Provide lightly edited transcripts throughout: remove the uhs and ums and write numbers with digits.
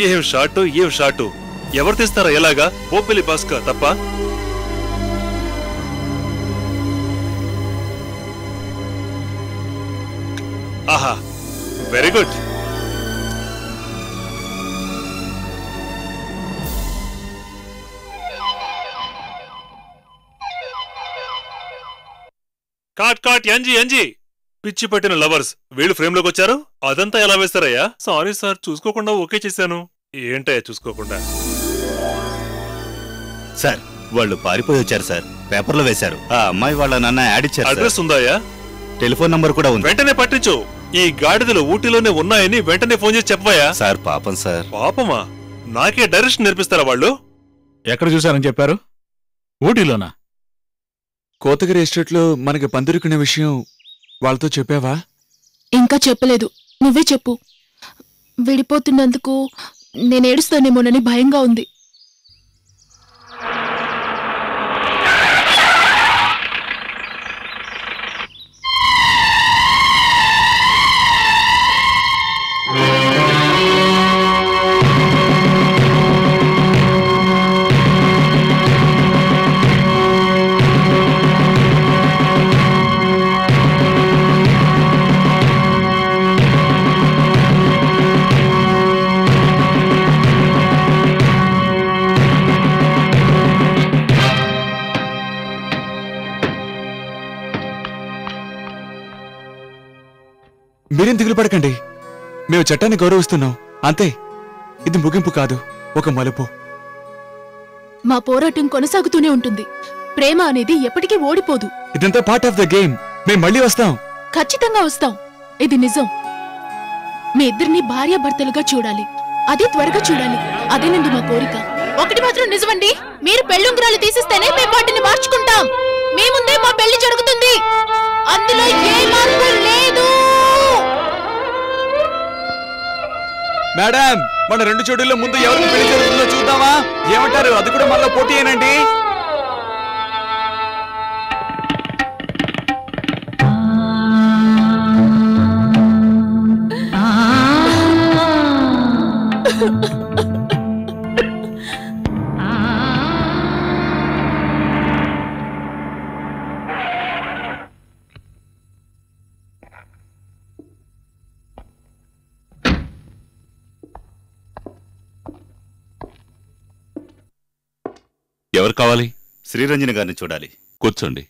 ఏం షాటు ఎవరు తీస్తారా ఎలాగా? పోపెల్లి భాస్కర్ తప్ప? ఆహా, వెరీ గుడ్. కాట్ ఎంజీ పిచ్చి పట్టిన లవర్స్ వీళ్ళు ఫ్రేమ్ లోకి వచ్చారు. అదంతా ఎలా వేస్తారయ్యా? సారీ సార్, చూసుకోకుండా ఓకే చేశాను. ఏంటయ్యా చూసుకోకుండా? సార్ వాళ్ళు పారిపోయి వచ్చారు సార్, పేపర్లో వేశారు. ఆ అమ్మాయి వాళ్ళ నాన్న యాడ్ ఇచ్చారు. అడ్రస్ ఉందాయా? టెలిఫోన్ నంబర్ కూడా ఉంది. వెంటనే పట్టించు. ఈ గాడిదలు ఊటీలోనే ఉన్నాయని వెంటనే ఫోన్ చేసి చెప్పవయ్యా. సార్ పాపం సార్. పాపమా? నాకే డైరెక్షన్ నేర్పిస్తారా వాళ్ళు? ఎక్కడ చూశారని చెప్పారు? ఊటీలోనా? కోతగిరి ఎస్టేట్లో మనకి పందిరుకునే విషయం వాళ్ళతో చెప్పావా? ఇంకా చెప్పలేదు, నువ్వే చెప్పు. విడిపోతున్నందుకు నేనేడుస్తానేమోనని భయంగా ఉంది. మీరేం దిగులు పడకండి, మేము చట్టాన్ని గౌరవిస్తున్నాం అంతే. ఇది ముగింపు కాదు, ఒక మలుపు. మా పోరాటం కొనసాగుతూనే ఉంటుంది. ప్రేమ అనేది ఎప్పటికీ ఓడిపోదు. ఇదంతా పార్ట్ ఆఫ్ ద గేమ్. మేము మళ్ళీ వస్తాం. ఖచ్చితంగా వస్తాం, ఇది నిజం. మీ ఇద్దరిని భార్యాభర్తలుగా చూడాలి, అదే త్వరగా చూడాలి. అదేనండి మా కోరిక. ఒకటి మాత్రం నిజమండి, మీరు పెళ్ళుంగురాలు తీసిస్తేనే మేము వాటిని మార్చుకుంటాం. మీ ముందే మా పెళ్లి జరుగుతుంది, అందులో ఏ మార్పు లేదు. మేడం, మన రెండు చోటుల్లో ముందు ఎవరికి పెళ్లి జరుగుతుందో చూద్దామా? ఏమంటారు? అది కూడా మళ్ళీ పోటీ ఏనండి. ఎవరు కావాలి? శ్రీరంజని గారిని చూడాలి. కూర్చోండి.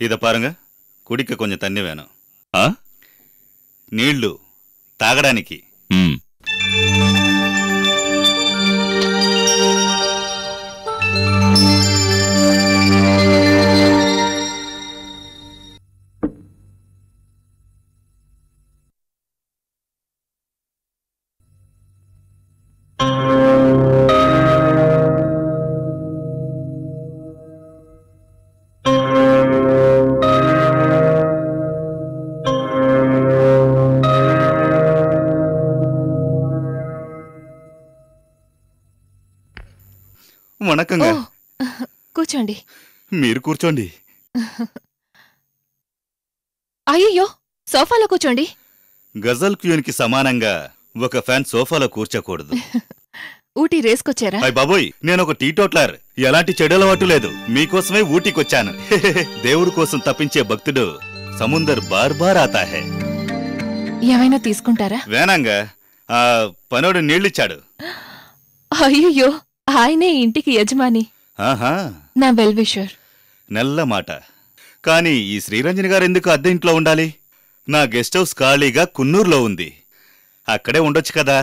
ఇద పారుగా కుడికి కొంచెం తన్ని వేను. నీళ్లు తాగడానికి. వణకంగా. కూర్చోండి. మీరు కూర్చోండి. అయ్యో, సోఫాలో కూర్చోండి. గజల్ క్యూన్కి సమానంగా ఒక ఫ్యాన్ సోఫాలో కూర్చోకూడదు. ఊటీ రేసుకొచ్చారా? అయ్ బాబోయ్, నేనొక టీటోట్లర్. ఎలాంటి చెడు అలవాటు లేదు. మీకోసమే ఊటీకొచ్చాను. దేవుడు కోసం తప్పించే భక్తుడు సముందర్ బార్ బార్ ఆతా హై. ఏమైనా తీసుకుంటారా? వేనంగా, ఆ పనోడు నీళ్ళిచ్చాడు. అయ్యో, ఆయనే ఇంటికి యజమాని. ఆహా, నా వెల్ విషర్. నెల్ల మాట. కాని ఈ శ్రీరంజని గారు ఎందుకు అద్దె ఇంట్లో ఉండాలి? నా గెస్ట్ హౌస్ ఖాళీగా కున్నూరులో ఉంది. అక్కడే ఉండొచ్చు కదా.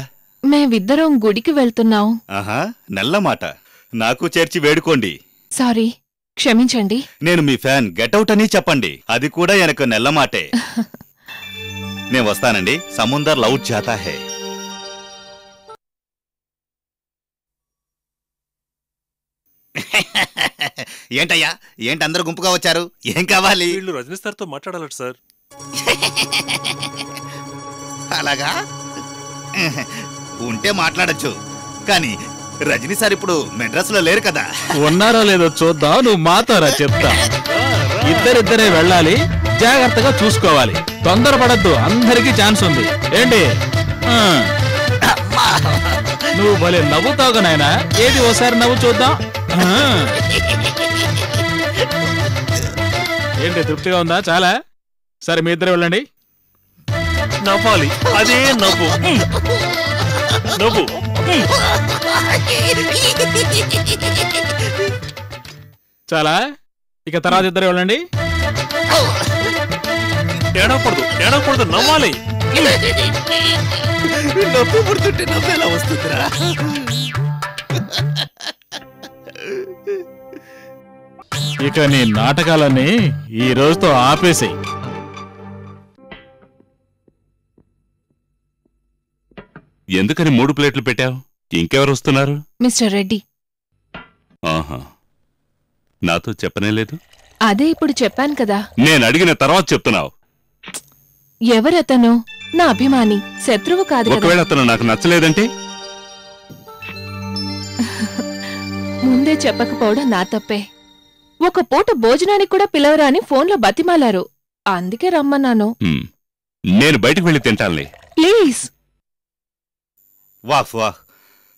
మేమిద్దరం గుడికి వెళ్తున్నాం. ఆహా, నెల్ల మాట. నాకు చేర్చి వేడుకోండి. సారీ, క్షమించండి. నేను మీ ఫ్యాన్, గెటౌట్ అని చెప్పండి. అది కూడా ఎనకు నెల్ల మాటే. నేను వస్తానండి. సముందర్ లౌట్ జాతా హై. ఏంటయ్యా, ఏంటి అందరూ గుంపుగా వచ్చారు? ఏం కావాలి? వీళ్ళు రజనీ సార్తో మాట్లాడాలట సార్. అలాగా ఉంటే మాట్లాడచ్చు, కానీ రజనీ సార్ ఇప్పుడు మెడ్రాస్ లో లేరు కదా. ఉన్నారో లేదో చూద్దాం, నువ్వు మాతారా చెప్తా. ఇద్దరిద్దరే వెళ్ళాలి, జాగ్రత్తగా చూసుకోవాలి. తొందరపడద్దు, అందరికీ ఛాన్స్ ఉంది. ఏంటి? నువ్వు భలే నవ్వుతావుగా నాయనా. ఏది ఓసారి నవ్వు చూద్దాం. ఏంటి తృప్తిగా ఉందా? చాలా సరే, మీ ఇద్దరు వెళ్ళండి. నవ్వాలి, అదే నవ్వు. నవ్వు. చాలా, ఇక తర్వాత ఇద్దరు వెళ్ళండి. ఏడవకూడదు, ఏడవకూడదు, నవ్వాలి. నవ్వు పుడుతుంటే నవ్వు ఎలా వస్తుందిరా? ఇక నీ నాటకాలన్నీ ఈ రోజుతో ఆపేసాయి. ఎందుకని 3 ప్లేట్లు పెట్టావు? ఇంకెవరు వస్తున్నారు? మిస్టర్ రెడ్డి. ఆహా, నాతో చెప్పనే లేదు. అదే ఇప్పుడు చెప్పాను కదా. నేను అడిగిన తర్వాత చెప్తున్నావు. ఎవరతను? నా అభిమాని, శత్రువు కాదు కదా. ఒకవేళ అతను నాకు నచ్చలేదంటే? ముందే చెప్పకపోవడం నా తప్పే. ఒక పూట భోజనానికి కూడా పిలవరా అని ఫోన్లో బతిమాలారు. అందుకే రమ్మన్నాను. నేను బయటకు వెళ్ళి తింటానులే. ప్లీజ్. वाह वाह,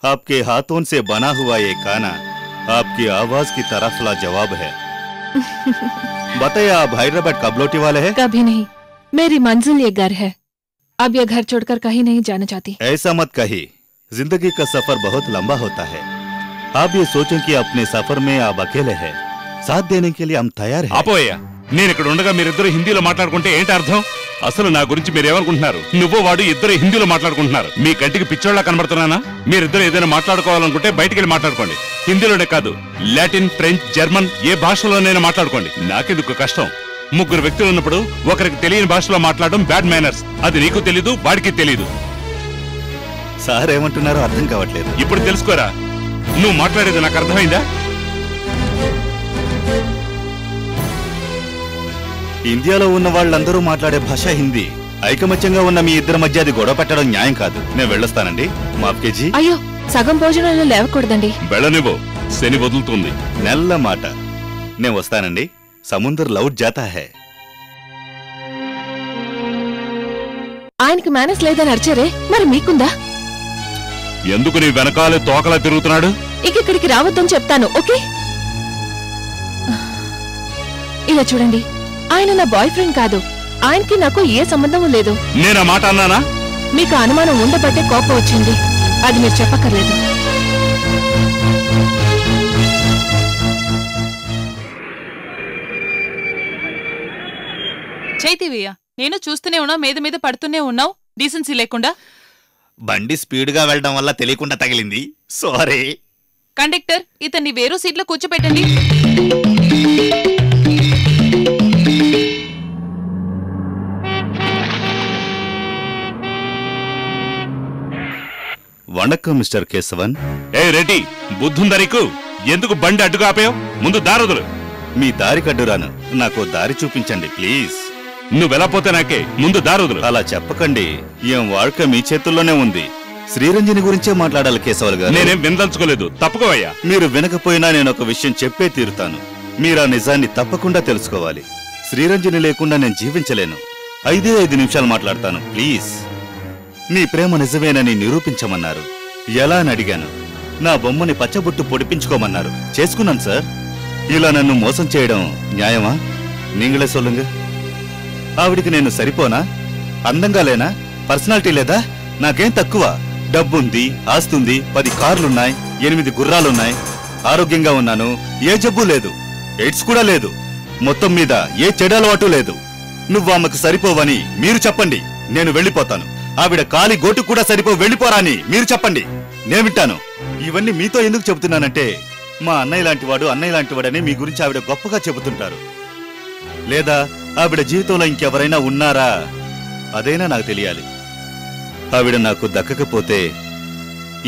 आपके हाथों से बना हुआ ये खाना आपकी आवाज की तरफ लाजवाब है। बताइए, आप हैदराबाद कब लौटे वाले हैं? कभी नहीं, मेरी मंजिल ये घर है। अब ये घर छोड़कर कहीं नहीं जाना चाहती। ऐसा मत कहिए, जिंदगी का सफर बहुत लंबा होता है। आप ये सोचें कि अपने सफर में आप अकेले हैं, साथ देने के लिए हम तैयार हैं। ఆపోయ్యా, నేను ఇక్కడ ఉండగా మీరిద్దరు హిందీలో మాట్లాడుకుంటే ఏంటి అర్థం? అసలు నా గురించి మీరేమనుకుంటున్నారు? నువ్వు వాడు ఇద్దరు హిందీలో మాట్లాడుకుంటున్నారు. మీ కంటికి పిచ్చోళ్ళ కనబడుతున్నానా? మీరిద్దరు ఏదైనా మాట్లాడుకోవాలనుకుంటే బయటికి వెళ్ళి మాట్లాడుకోండి. హిందీలోనే కాదు, లాటిన్, ఫ్రెంచ్, జర్మన్, ఏ భాషలోనైనా మాట్లాడుకోండి. నాకెందుకు కష్టం? 3 వ్యక్తులు ఉన్నప్పుడు ఒకరికి తెలియని భాషలో మాట్లాడడం బ్యాడ్ మేనర్స్. అది నీకు తెలీదు, వాడికి తెలీదు. సార్ ఏమంటున్నారో అర్థం కావట్లేదు. ఇప్పుడు తెలుసుకోరా. నువ్వు మాట్లాడేది నాకు అర్థమైందా? ఇండియాలో ఉన్న వాళ్ళందరూ మాట్లాడే భాష హిందీ. ఐకమత్యంగా ఉన్న మీ ఇద్దరి మధ్య అది గొడవ పెట్టడం న్యాయం కాదు. నేను వెళ్ళొస్తానండి. మాఫ్కేజీ. అయ్యో, సగం భోజనంలో లేవకూడదండి. వెళ్ళనివ్వు, శని వదులుతుంది. నెల్ల మాట. నేను వస్తానండి. సముద్ర లౌట్ జాతా హై. ఆయనకి మేనస్ లేదని అరిచారే, మరి మీకుందా? ఎందుకు నీ వెనకాలే తోకలా తిరుగుతున్నాడు? ఇక ఇక్కడికి రావద్దని చెప్తాను, ఓకే? ఇలా చూడండి, ఆయన నా బాయ్ ఫ్రెండ్ కాదు. ఆయనకి నాకు ఏ సంబంధం లేదు. నేనా మాట అన్నానా? మీకు అనుమానం ఉండబట్టే కోపం వచ్చింది. అది మీరు చెప్పక్కర్లేదు. చైతీవయ్య, నేను చూస్తూనే ఉన్నా, మీద మీద పడుతూనే ఉన్నావు, డీసెన్సీ లేకుండా. బండి స్పీడ్ గా వెళ్ళడం వల్ల తెలియకుండా తగిలింది. సారీ. కండక్టర్, ఇతన్ని వేరే సీట్లో కూర్చోపెట్టండి. వణక్కం మిస్టర్ కేశవన్. ఏ రెడ్డి, బుద్ధుందరికు ఎందుకు బండి అడ్డుగా ఆపావు? ముందు దారదులు. మీ దారి కడ్డురాను, నాకు దారి చూపించండి ప్లీజ్. నువ్వెలా పోతే నాకే, ముందు దారదులు. అలా చెప్పకండి. ఏం వాళ్క మీ చేతుల్లోనే ఉంది. శ్రీరంజని గురించే మాట్లాడాలి కేశవల్ గారు. నేనేం వినదలుచుకోలేదు, తప్పుకోవయ్యా. మీరు వినకపోయినా నేను ఒక విషయం చెప్పే తీరుతాను. మీరా నిజాన్ని తప్పకుండా తెలుసుకోవాలి. శ్రీరంజని లేకుండా నేను జీవించలేను. 5 నిమిషాలు మాట్లాడతాను ప్లీజ్. నీ ప్రేమ నిజమేనని నిరూపించమన్నారు. ఎలా అని అడిగాను. నా బొమ్మని పచ్చబొట్టు పొడిపించుకోమన్నారు. చేసుకున్నాను సార్. ఇలా నన్ను మోసం చేయడం న్యాయమా? నీంగళే సొల్లుంగ. ఆవిడికి నేను సరిపోనా? అందంగా లేనా? పర్సనాలిటీ లేదా? నాకేం తక్కువ? డబ్బుంది, ఆస్తుంది, 10 కార్లున్నాయి, 8 గుర్రాలున్నాయి, ఆరోగ్యంగా ఉన్నాను, ఏ జబ్బు లేదు, ఎయిడ్స్ కూడా లేదు, మొత్తం మీద ఏ చెడు అలవాటు లేదు. నువ్వు ఆమెకు సరిపోవని మీరు చెప్పండి, నేను వెళ్ళిపోతాను. ఆవిడ కాలి గోటు కూడా సరిపో వెళ్ళిపోరా అని మీరు చెప్పండి, నేను వింటాను. ఇవన్నీ మీతో ఎందుకు చెబుతున్నానంటే, మా అన్నయ్య లాంటివాడు, అన్నయ్య లాంటివాడని మీ గురించి ఆవిడ గొప్పగా చెబుతుంటారు. లేదా ఆవిడ జీవితంలో ఇంకెవరైనా ఉన్నారా అదైనా నాకు తెలియాలి. ఆవిడ నాకు దక్కకపోతే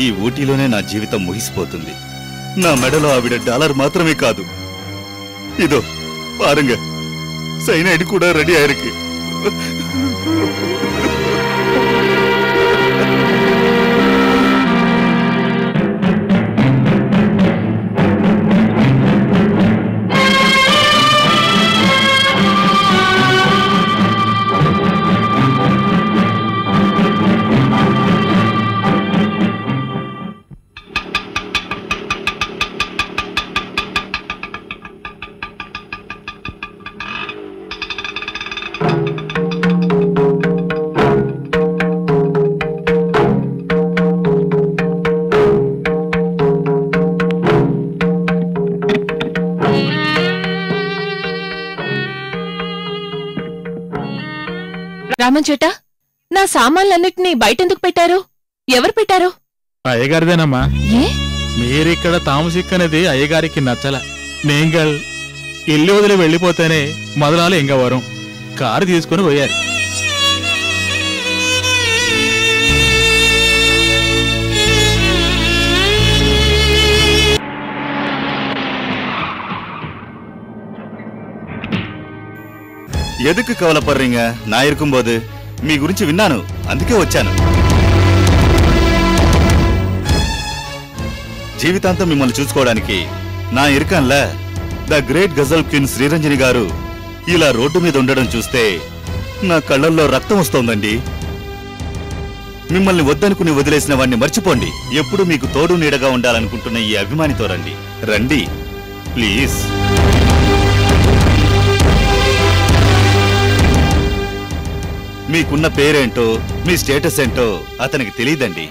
ఈ ఊటీలోనే నా జీవితం ముగిసిపోతుంది. నా మెడలో ఆవిడ డాలర్ మాత్రమే కాదు, ఇదో పారుంగ సైనైడ్ కూడా రెడీ అయ్యారికి. రామన్ నా సామాన్లన్నిటినీ బయటెందుకు పెట్టారు? ఎవరు పెట్టారు? అయ్యగారిదేనమ్మా. ఏ మీరిక్కడ తామసిక్కనేది అయ్యగారికి నచ్చల. నేంగల్ ఇల్లు వదిలి వెళ్ళిపోతేనే మొదలాలు ఎంగ వరం కారు తీసుకుని పోయారు. ఎదుకు కవలపర్రింగ నా ఇరుకుంబోదు మీ గురించి విన్నాను, అందుకే వచ్చాను. జీవితాంతం మిమ్మల్ని చూసుకోవడానికి నా ఇరుకంలా the great ghazal queen Sriranjani గారు ఇలా రోడ్డు మీద ఉండడం చూస్తే నా కళ్ళల్లో రక్తం వస్తోందండి. మిమ్మల్ని వద్దనుకుని వదిలేసిన వాణ్ణి మర్చిపోండి. ఎప్పుడు మీకు తోడు నీడగా ఉండాలనుకుంటున్న ఈ అభిమానితో రండి, రండి ప్లీజ్. మీకున్న పేరేంటో మీ స్టేటస్ ఏంటో అతనికి తెలియదండి.